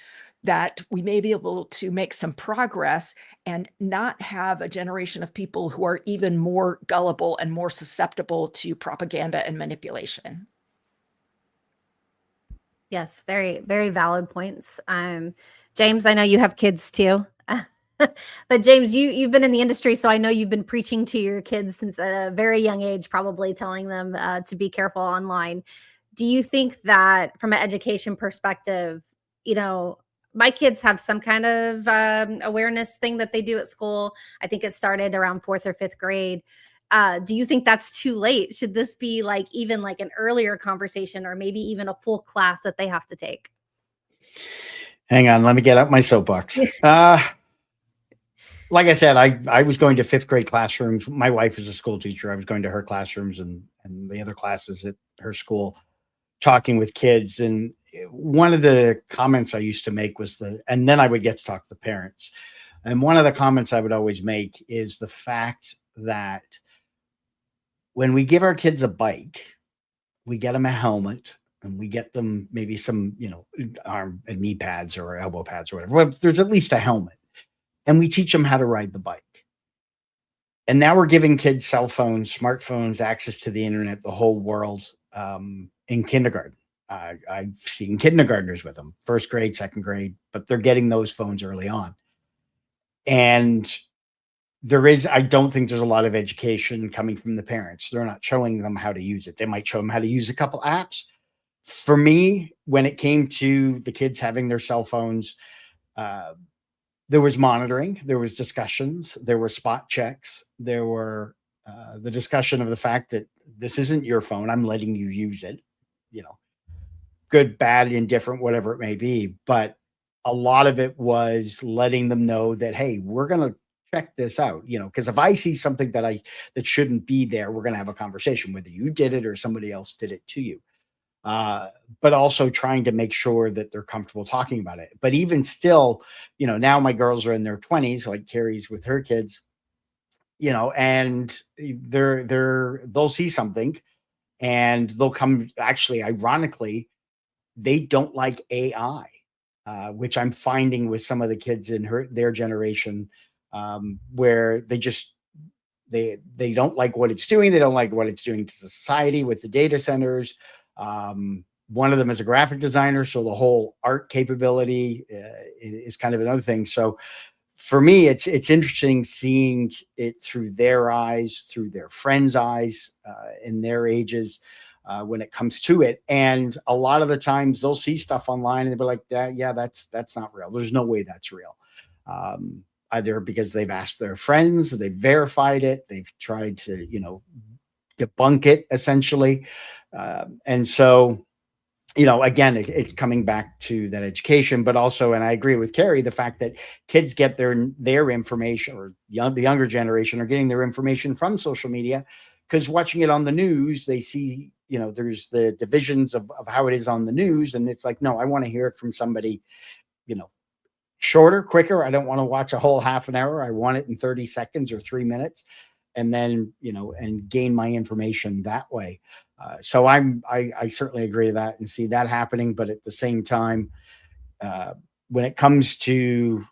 that we may be able to make some progress and not have a generation of people who are even more gullible and more susceptible to propaganda and manipulation. Yes, very, very valid points. James, I know you have kids too. But James, you've been in the industry, so I know you've been preaching to your kids since a very young age, probably telling them to be careful online. Do you think that from an education perspective, my kids have some kind of awareness thing that they do at school. I think it started around 4th or 5th grade. Do you think that's too late? Should this be like even like an earlier conversation, or maybe even a full class that they have to take? Hang on, let me get up my soapbox. Like I said, I was going to 5th grade classrooms. My wife is a school teacher. I was going to her classrooms and the other classes at her school, talking with kids. And one of the comments I used to make was and then I would get to talk to the parents. And one of the comments I would always make is the fact that when we give our kids a bike, we get them a helmet and we get them maybe some, arm and knee pads or elbow pads or whatever. Well, there's at least a helmet, and we teach them how to ride the bike. And now we're giving kids cell phones, smartphones, access to the internet, the whole world, in kindergarten. I've seen kindergartners with them, first grade, second grade, but they're getting those phones early on. And I don't think there's a lot of education coming from the parents. They're not showing them how to use it. They might show them how to use a couple apps. For me, when it came to the kids having their cell phones, there was monitoring, there was discussions, there were spot checks, there were the discussion of the fact that this isn't your phone, I'm letting you use it, good, bad, indifferent, whatever it may be. But a lot of it was letting them know that, hey, we're going to check this out, because if I see something that shouldn't be there, we're going to have a conversation, whether you did it or somebody else did it to you. But also trying to make sure that they're comfortable talking about it. But even still, now my girls are in their 20s, like Carrie's with her kids, and they'll see something and they'll come. Actually, ironically, they don't like AI, which I'm finding with some of the kids in their generation, where they don't like what it's doing. They don't like what it's doing to society with the data centers. One of them is a graphic designer, so the whole art capability is kind of another thing. So for me, it's interesting seeing it through their eyes, through their friends' eyes, in their ages, when it comes to it. And a lot of the times they'll see stuff online and they'll be like, yeah, that's not real. There's no way that's real. Either because they've asked their friends, they've verified it, they've tried to, debunk it essentially. And so, again, it's coming back to that education, but also, and I agree with Carrie, the fact that kids get their information, or the younger generation are getting their information from social media, because watching it on the news, they see, there's the divisions of how it is on the news. And it's like, no, I want to hear it from somebody, shorter, quicker. I don't want to watch a whole half an hour. I want it in 30 seconds or 3 minutes. And then, and gain my information that way. So I certainly agree to that and see that happening. But at the same time, when it comes to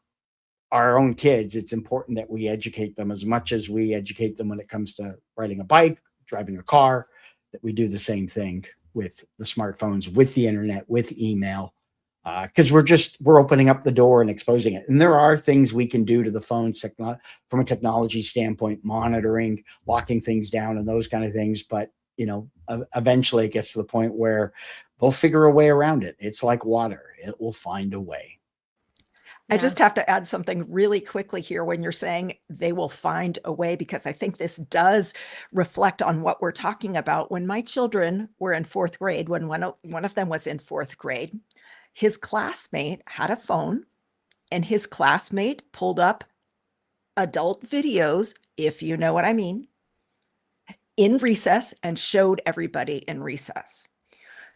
our own kids, it's important that we educate them as much as we educate them when it comes to riding a bike, driving a car, that we do the same thing with the smartphones, with the internet, with email. Because we're opening up the door and exposing it. And there are things we can do to the phones from a technology standpoint, monitoring, locking things down and those kind of things. But, eventually it gets to the point where they'll figure a way around it. It's like water. It will find a way. I just have to add something really quickly here when you're saying they will find a way, because I think this does reflect on what we're talking about. When my children were in fourth grade, when one of them was in fourth grade, his classmate had a phone and his classmate pulled up adult videos, if you know what I mean, in recess and showed everybody in recess.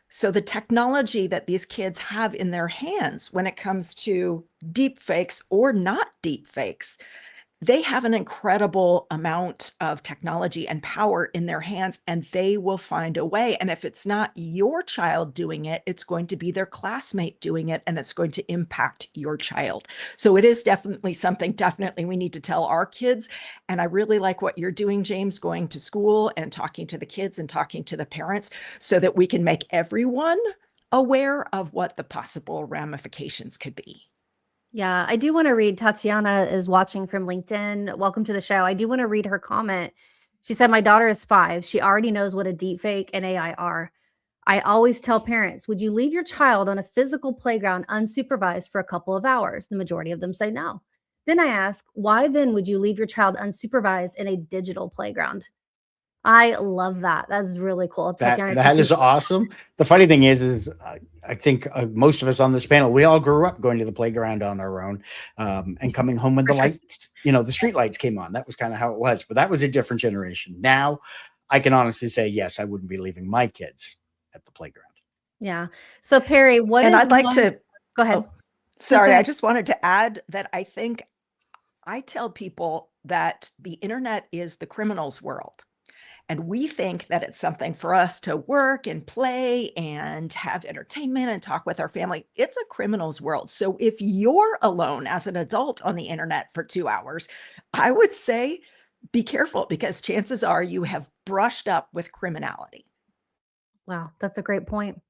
So the technology that these kids have in their hands when it comes to deepfakes or not deepfakes, they have an incredible amount of technology and power in their hands, and they will find a way. And if it's not your child doing it, it's going to be their classmate doing it, and it's going to impact your child. So it is definitely something we need to tell our kids. And I really like what you're doing, James, going to school and talking to the kids and talking to the parents so that we can make everyone aware of what the possible ramifications could be. Yeah, I do want to read. Tatiana is watching from LinkedIn. Welcome to the show. I do want to read her comment. She said, my daughter is 5. She already knows what a deepfake and AI are. I always tell parents, would you leave your child on a physical playground unsupervised for a couple of hours? The majority of them say no. Then I ask, why then would you leave your child unsupervised in a digital playground? I love that. That's really cool. Tatiana, That is awesome. The funny thing is I think most of us on this panel, we all grew up going to the playground on our own, and coming home when the lights, the street lights came on. That was kind of how it was, but that was a different generation. Now I can honestly say, yes, I wouldn't be leaving my kids at the playground. Yeah. So Perry, what And is I'd like one- to, Go ahead. oh, sorry, Go I ahead. just wanted to add that I think I tell people that the internet is the criminal's world. And we think that it's something for us to work and play and have entertainment and talk with our family. It's a criminal's world. So if you're alone as an adult on the internet for 2 hours, I would say be careful, because chances are you have brushed up with criminality. Wow, that's a great point.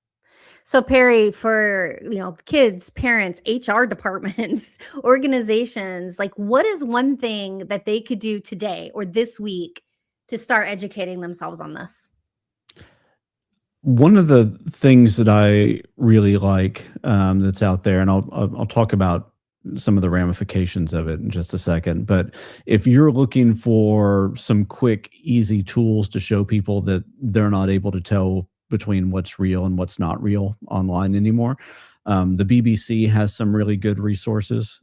So Perry, for kids, parents, HR departments, organizations, like what is one thing that they could do today or this week to start educating themselves on this? One of the things that I really like that's out there, and I'll talk about some of the ramifications of it in just a second. But if you're looking for some quick, easy tools to show people that they're not able to tell between what's real and what's not real online anymore, the BBC has some really good resources.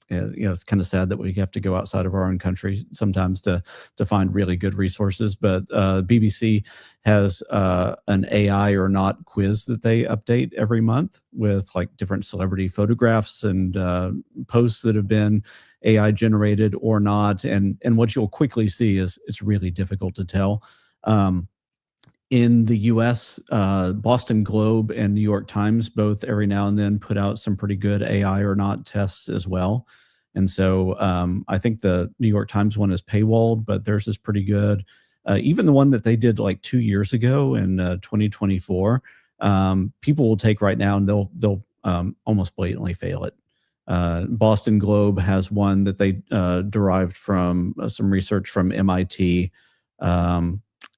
It's kind of sad that we have to go outside of our own country sometimes to find really good resources. But BBC has an AI or not quiz that they update every month with like different celebrity photographs and posts that have been AI generated or not. And what you'll quickly see is it's really difficult to tell. In the US, Boston Globe and New York Times both every now and then put out some pretty good AI or not tests as well. And so I think the New York Times one is paywalled, but theirs is pretty good. Even the one that they did like 2 years ago in 2024, people will take right now and they'll almost blatantly fail it. Boston Globe has one that they derived from some research from MIT.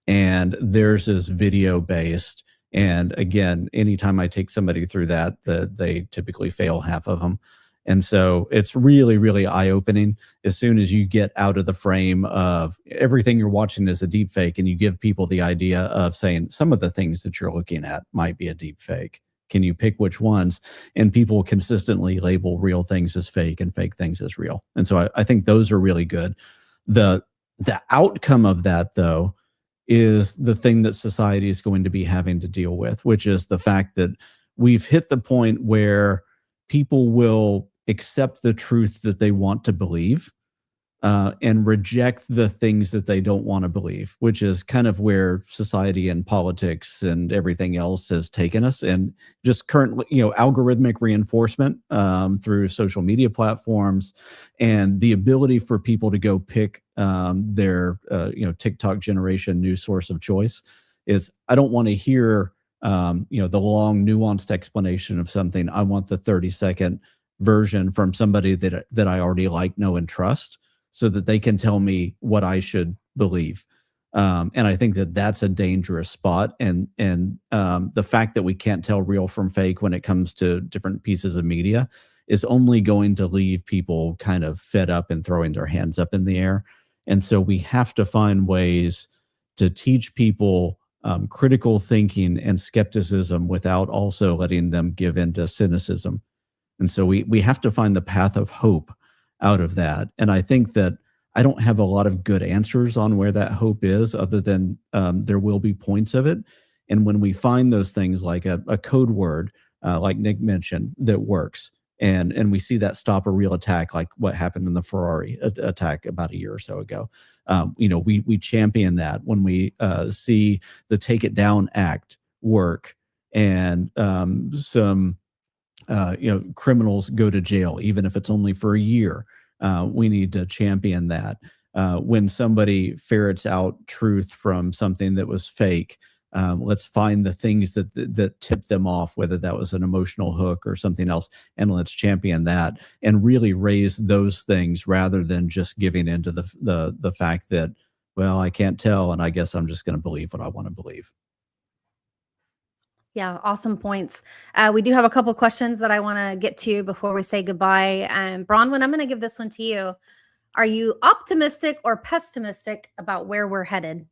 And theirs is video based. And again, anytime I take somebody through that, they typically fail half of them. And so it's really, really eye opening as soon as you get out of the frame of everything you're watching is a deep fake, and you give people the idea of saying some of the things that you're looking at might be a deep fake. Can you pick which ones? And people consistently label real things as fake and fake things as real. And so I think those are really good. The outcome of that, though, is the thing that society is going to be having to deal with, which is the fact that we've hit the point where people will accept the truth that they want to believe and reject the things that they don't want to believe, which is kind of where society and politics and everything else has taken us. And just currently, algorithmic reinforcement through social media platforms and the ability for people to go pick their, TikTok generation news source of choice is, I don't want to hear, the long nuanced explanation of something. I want the 30-second version from somebody that I already like, know, and trust, so that they can tell me what I should believe. And I think that that's a dangerous spot. And the fact that we can't tell real from fake when it comes to different pieces of media is only going to leave people kind of fed up and throwing their hands up in the air. And so we have to find ways to teach people critical thinking and skepticism without also letting them give into cynicism. And so we have to find the path of hope out of that. And I think that I don't have a lot of good answers on where that hope is, other than there will be points of it. And when we find those things like a code word, like Nick mentioned, that works, and we see that stop a real attack, like what happened in the Ferrari attack about a year or so ago. We champion that when we see the Take It Down Act work, and some criminals go to jail, even if it's only for a year. We need to champion that. When somebody ferrets out truth from something that was fake, let's find the things that tip them off, whether that was an emotional hook or something else, and let's champion that and really raise those things rather than just giving into the fact that, well, I can't tell, and I guess I'm just going to believe what I want to believe. Yeah, awesome points. We do have a couple questions that I want to get to before we say goodbye. Bronwyn, I'm going to give this one to you. Are you optimistic or pessimistic about where we're headed?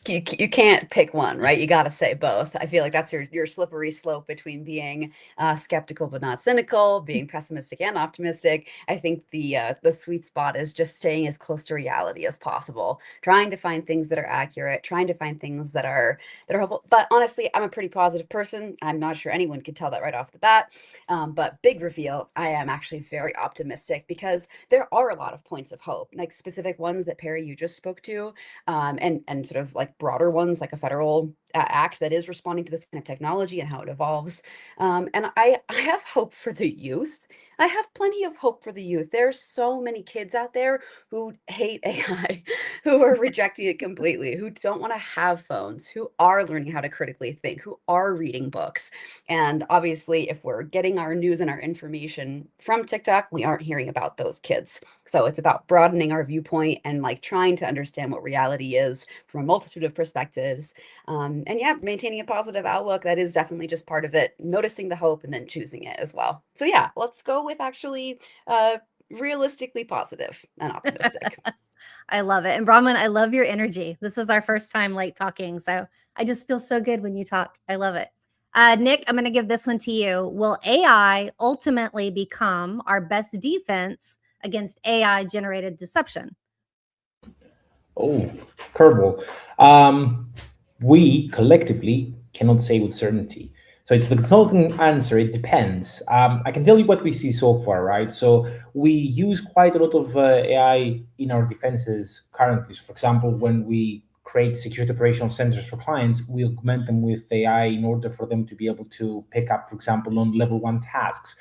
you can't pick one, right? You got to say both. I feel like that's your slippery slope between being skeptical but not cynical, being pessimistic and optimistic. I think the sweet spot is just staying as close to reality as possible, trying to find things that are accurate, trying to find things that are helpful. But honestly, I'm a pretty positive person. I'm not sure anyone could tell that right off the bat. But big reveal, I am actually very optimistic because there are a lot of points of hope, like specific ones that Perry you just spoke to, and sort of like broader ones like a federal act that is responding to this kind of technology and how it evolves. And I have hope for the youth. I have plenty of hope for the youth. There's so many kids out there who hate AI, who are rejecting it completely, who don't want to have phones, who are learning how to critically think, who are reading books. And obviously, if we're getting our news and our information from TikTok, we aren't hearing about those kids. So it's about broadening our viewpoint and like trying to understand what reality is from a multitude of perspectives. And yeah, maintaining a positive outlook, that is definitely just part of it, noticing the hope and then choosing it as well. So yeah, let's go with actually realistically positive and optimistic. I love it. And Brahman, I love your energy. This is our first time like talking. So I just feel so good when you talk. I love it. Nick, I'm going to give this one to you. Will AI ultimately become our best defense against AI generated deception? Oh, curveball. We collectively cannot say with certainty. So it's the consulting answer. It depends. I can tell you what we see so far, right? So we use quite a lot of AI in our defenses currently. So, for example, when we create security operational centers for clients, we augment them with AI in order for them to be able to pick up, for example, on level 1 tasks.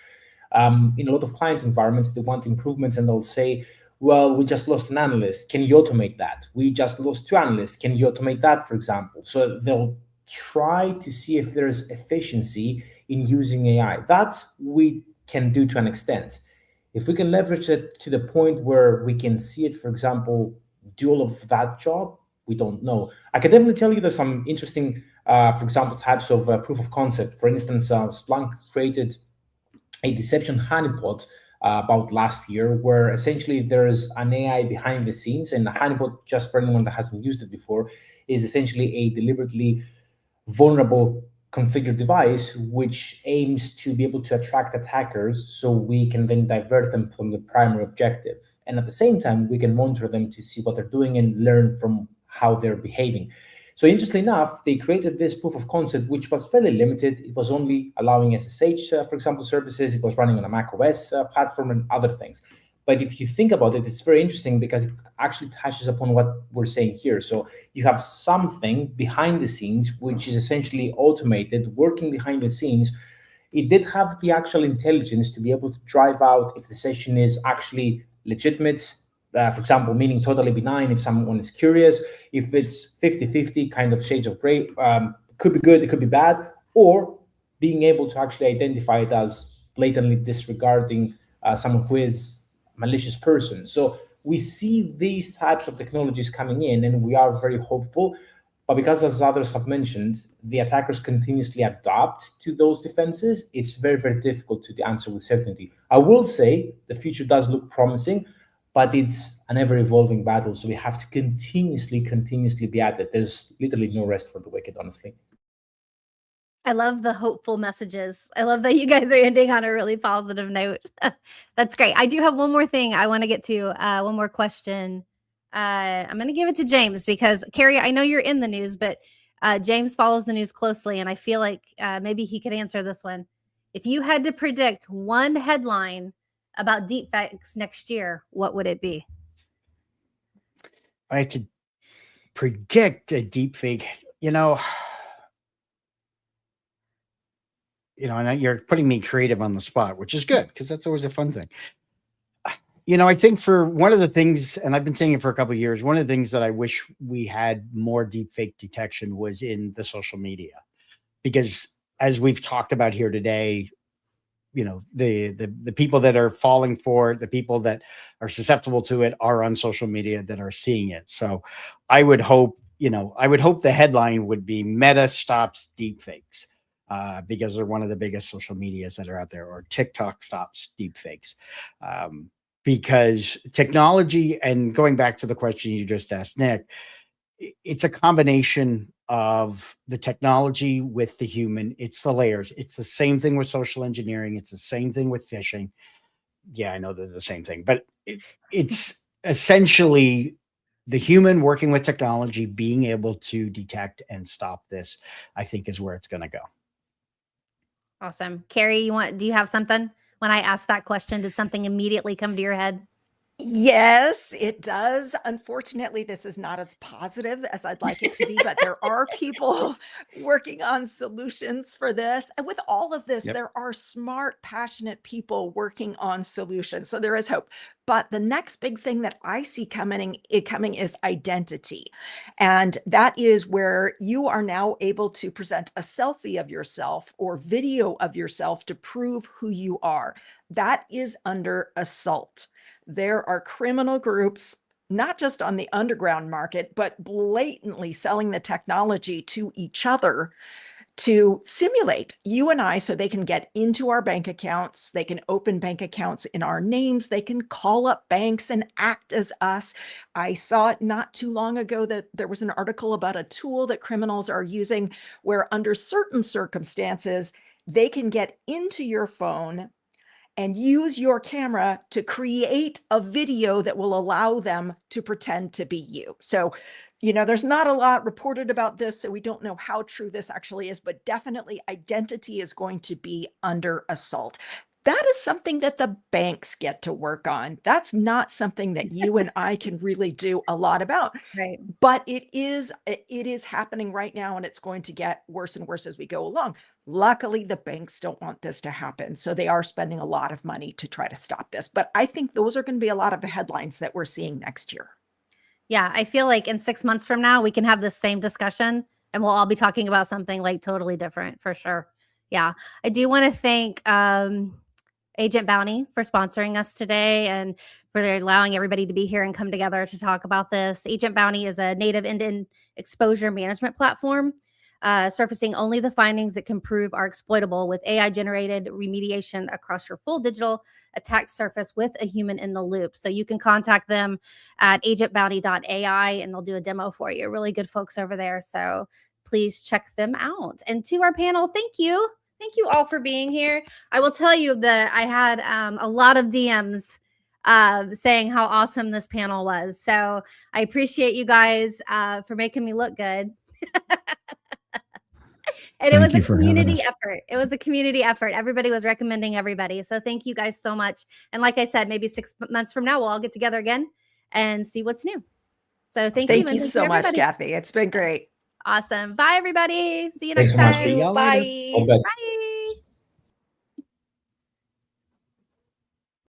In a lot of client environments, they want improvements and they'll say, well, we just lost an analyst. Can you automate that? We just lost 2 analysts. Can you automate that, for example? So they'll try to see if there's efficiency in using AI. That we can do to an extent. If we can leverage it to the point where we can see it, for example, do all of that job, we don't know. I can definitely tell you there's some interesting, for example, types of proof of concept. For instance, Splunk created a deception honeypot about last year, where essentially there's an AI behind the scenes, and a honeypot, just for anyone that hasn't used it before, is essentially a deliberately vulnerable configured device which aims to be able to attract attackers so we can then divert them from the primary objective. And at the same time, we can monitor them to see what they're doing and learn from how they're behaving. So interestingly enough, they created this proof of concept, which was fairly limited. It was only allowing SSH, for example, services. It was running on a Mac OS platform and other things. But if you think about it, it's very interesting because it actually touches upon what we're saying here. So you have something behind the scenes, which is essentially automated, working behind the scenes. It did have the actual intelligence to be able to drive out if the session is actually legitimate, for example, meaning totally benign if someone is curious, if it's 50-50 kind of shades of gray, could be good, it could be bad, or being able to actually identify it as blatantly disregarding someone who is a malicious person. So we see these types of technologies coming in and we are very hopeful. But because, as others have mentioned, the attackers continuously adapt to those defenses, it's very, very difficult to answer with certainty. I will say the future does look promising, but it's an ever-evolving battle, so we have to continuously be at it. There's literally no rest for the wicked, honestly. I love the hopeful messages. I love that you guys are ending on a really positive note. That's great. I do have one more thing I want to get to, one more question. I'm going to give it to James because, Carrie, I know you're in the news, but James follows the news closely, and I feel like maybe he could answer this one. If you had to predict one headline about deepfakes next year, what would it be? I had to predict a deepfake, and you're putting me creative on the spot, which is good because that's always a fun thing. I think for one of the things, and I've been saying it for a couple of years, one of the things that I wish we had more deepfake detection was in the social media, because as we've talked about here today, the people that are falling for it, the people that are susceptible to it are on social media that are seeing it. So I would hope the headline would be Meta stops deepfakes. Because they're one of the biggest social medias that are out there, or TikTok stops deepfakes. Because technology, and going back to the question you just asked, Nick, it's a combination of the technology with the human. It's the layers. It's the same thing with social engineering. It's the same thing with phishing. Yeah, I know they're the same thing, but it's essentially the human working with technology, being able to detect and stop this, I think, is where it's going to go. Awesome. Carrie, do you have something? When I asked that question, did something immediately come to your head? Yes, it does. Unfortunately, this is not as positive as I'd like it to be, but there are people working on solutions for this. And with all of this, Yep. there are smart, passionate people working on solutions. So there is hope. But the next big thing that I see coming is identity. And that is where you are now able to present a selfie of yourself or video of yourself to prove who you are. That is under assault. There are criminal groups, not just on the underground market, but blatantly selling the technology to each other to simulate you and I so they can get into our bank accounts. They can open bank accounts in our names. They can call up banks and act as us. I saw it not too long ago that there was an article about a tool that criminals are using where under certain circumstances, they can get into your phone and use your camera to create a video that will allow them to pretend to be you. So, there's not a lot reported about this, so we don't know how true this actually is, but definitely identity is going to be under assault. That is something that the banks get to work on. That's not something that you and I can really do a lot about. Right. But it is happening right now, and it's going to get worse and worse as we go along. Luckily, the banks don't want this to happen, so they are spending a lot of money to try to stop this. But I think those are going to be a lot of the headlines that we're seeing next year. Yeah, I feel like in 6 months from now, we can have this same discussion and we'll all be talking about something like totally different for sure. Yeah, I do want to thank Agent Bounty for sponsoring us today and for allowing everybody to be here and come together to talk about this. Agent Bounty is a native end-to-end exposure management platform, surfacing only the findings that can prove are exploitable with AI-generated remediation across your full digital attack surface with a human in the loop. So you can contact them at agentbounty.ai and they'll do a demo for you. Really good folks over there. So please check them out. And to our panel, thank you. Thank you all for being here. I will tell you that I had a lot of DMs saying how awesome this panel was. So I appreciate you guys for making me look good. And it was a community effort. It was a community effort. Everybody was recommending everybody. So thank you guys so much. And like I said, maybe 6 months from now, we'll all get together again and see what's new. So thank you. Thank you so much, Kathy. It's been great. Awesome. Bye, everybody. See you Thanks next so much. time. Bye. All the best. Bye.